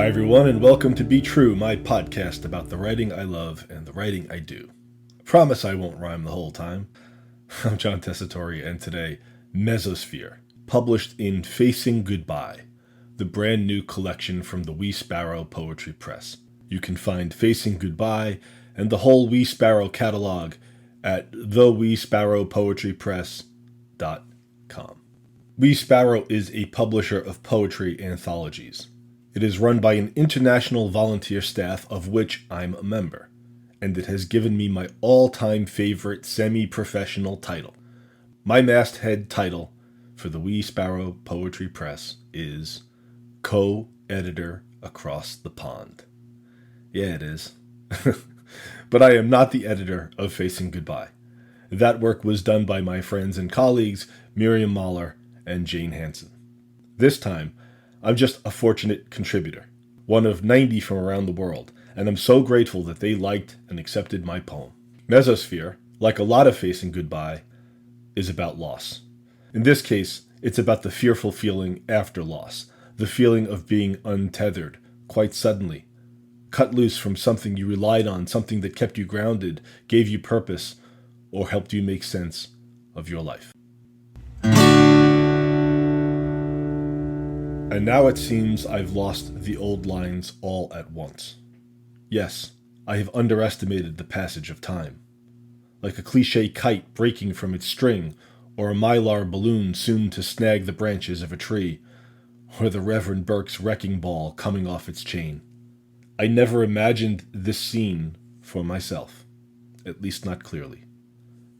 Hi, everyone, and welcome to Be True, my podcast about the writing I love and the writing I do. I promise I won't rhyme the whole time. I'm John Tessitore, and today, Mesosphere, published in Facing Goodbye, the brand new collection from the Wee Sparrow Poetry Press. You can find Facing Goodbye and the whole Wee Sparrow catalog at theweesparrowpoetrypress.com. Wee Sparrow is a publisher of poetry anthologies. It is run by an international volunteer staff of which I'm a member, and it has given me my all-time favorite semi-professional title. My masthead title for the Wee Sparrow Poetry Press is Co-Editor Across the Pond. Yeah, it is. But I am not the editor of Facing Goodbye. That work was done by my friends and colleagues Miriam Mahler and Jane Hansen. This time, I'm just a fortunate contributor, one of 90 from around the world, and I'm so grateful that they liked and accepted my poem. Mesosphere, like a lot of Facing Goodbye, is about loss. In this case, it's about the fearful feeling after loss, the feeling of being untethered, quite suddenly, cut loose from something you relied on, something that kept you grounded, gave you purpose, or helped you make sense of your life. And now it seems I've lost the old lines all at once. Yes, I have underestimated the passage of time. Like a cliché kite breaking from its string, or a mylar balloon soon to snag the branches of a tree, or the Reverend Burke's wrecking ball coming off its chain. I never imagined this scene for myself, at least not clearly.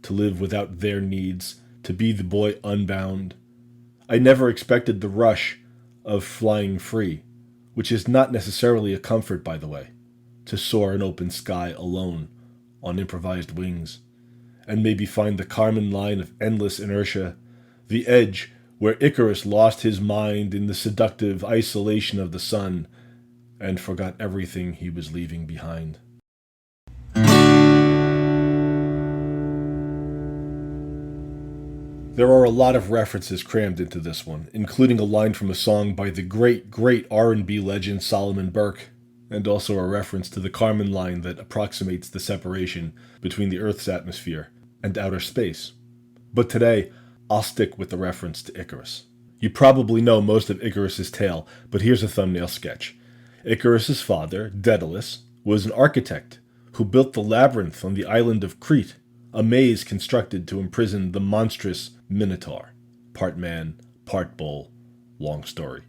To live without their needs, to be the boy unbound. I never expected the rush of flying free, which is not necessarily a comfort, by the way, to soar an open sky alone on improvised wings, and maybe find the Carmen line of endless inertia, the edge where Icarus lost his mind in the seductive isolation of the sun and forgot everything he was leaving behind. There are a lot of references crammed into this one, including a line from a song by the great R&B legend Solomon Burke, and also a reference to the Carmen line that approximates the separation between the Earth's atmosphere and outer space. But today, I'll stick with the reference to Icarus. You probably know most of Icarus's tale, but here's a thumbnail sketch. Icarus's father, Daedalus, was an architect who built the labyrinth on the island of Crete, a maze constructed to imprison the monstrous Minotaur. Part man, part bull, long story.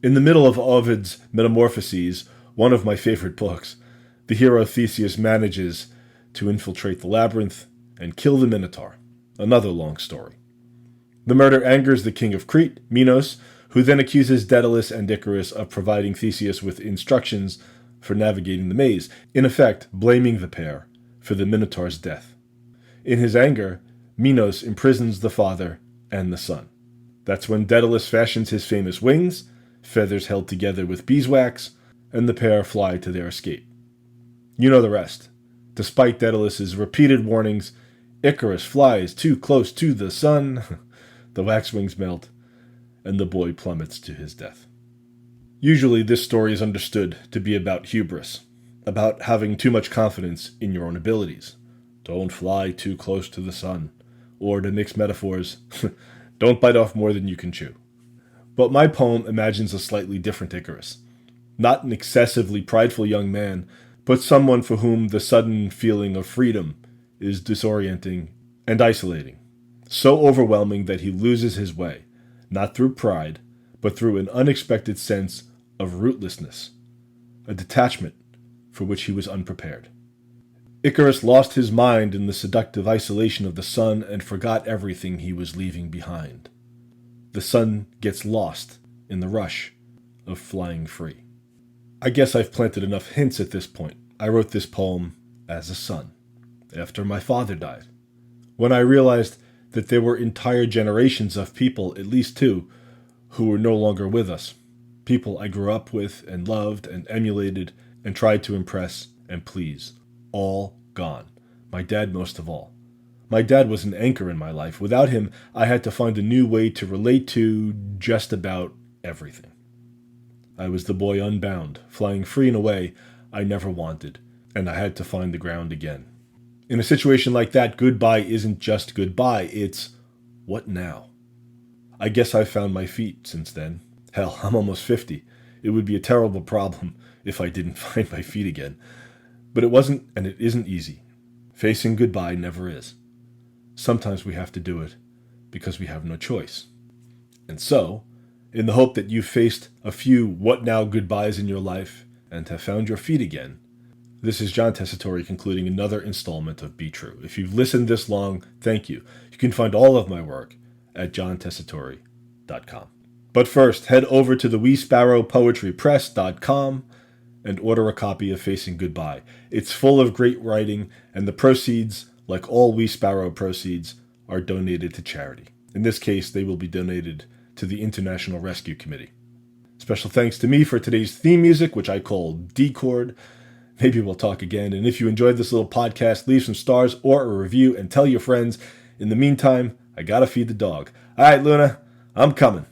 In the middle of Ovid's Metamorphoses, one of my favorite books, the hero Theseus manages to infiltrate the labyrinth and kill the Minotaur. Another long story. The murder angers the king of Crete, Minos, who then accuses Daedalus and Icarus of providing Theseus with instructions for navigating the maze, in effect blaming the pair for the Minotaur's death. In his anger, Minos imprisons the father and the son. That's when Daedalus fashions his famous wings, feathers held together with beeswax, and the pair fly to their escape. You know the rest. Despite Daedalus's repeated warnings, Icarus flies too close to the sun, the wax wings melt, and the boy plummets to his death. Usually this story is understood to be about hubris, about having too much confidence in your own abilities. Don't fly too close to the sun. Or to mix metaphors, don't bite off more than you can chew. But my poem imagines a slightly different Icarus. Not an excessively prideful young man, but someone for whom the sudden feeling of freedom is disorienting and isolating. So overwhelming that he loses his way, not through pride, but through an unexpected sense of rootlessness, a detachment for which he was unprepared. Icarus lost his mind in the seductive isolation of the sun and forgot everything he was leaving behind. The sun gets lost in the rush of flying free. I guess I've planted enough hints at this point. I wrote this poem as a son, after my father died, when I realized that there were entire generations of people, at least two, who were no longer with us. People I grew up with and loved and emulated and tried to impress and please. All gone. My dad most of all. My dad was an anchor in my life. Without him, I had to find a new way to relate to just about everything. I was the boy unbound, flying free in a way I never wanted, and I had to find the ground again. In a situation like that, goodbye isn't just goodbye, it's what now? I guess I've found my feet since then. Hell, I'm almost 50. It would be a terrible problem if I didn't find my feet again. But it wasn't, and it isn't easy. Facing goodbye never is. Sometimes we have to do it because we have no choice. And so, in the hope that you've faced a few what now goodbyes in your life and have found your feet again, this is John Tessitore concluding another installment of Be True. If you've listened this long, thank you. You can find all of my work at johntessitore.com. But first, head over to the Wee Sparrow Poetry Press.com and order a copy of Facing Goodbye. It's full of great writing, and the proceeds, like all Wee Sparrow proceeds, are donated to charity. In this case, they will be donated to the International Rescue Committee. Special thanks to me for today's theme music, which I call D-Chord. Maybe we'll talk again, and if you enjoyed this little podcast, leave some stars or a review and tell your friends. In the meantime, I gotta feed the dog. All right, Luna, I'm coming.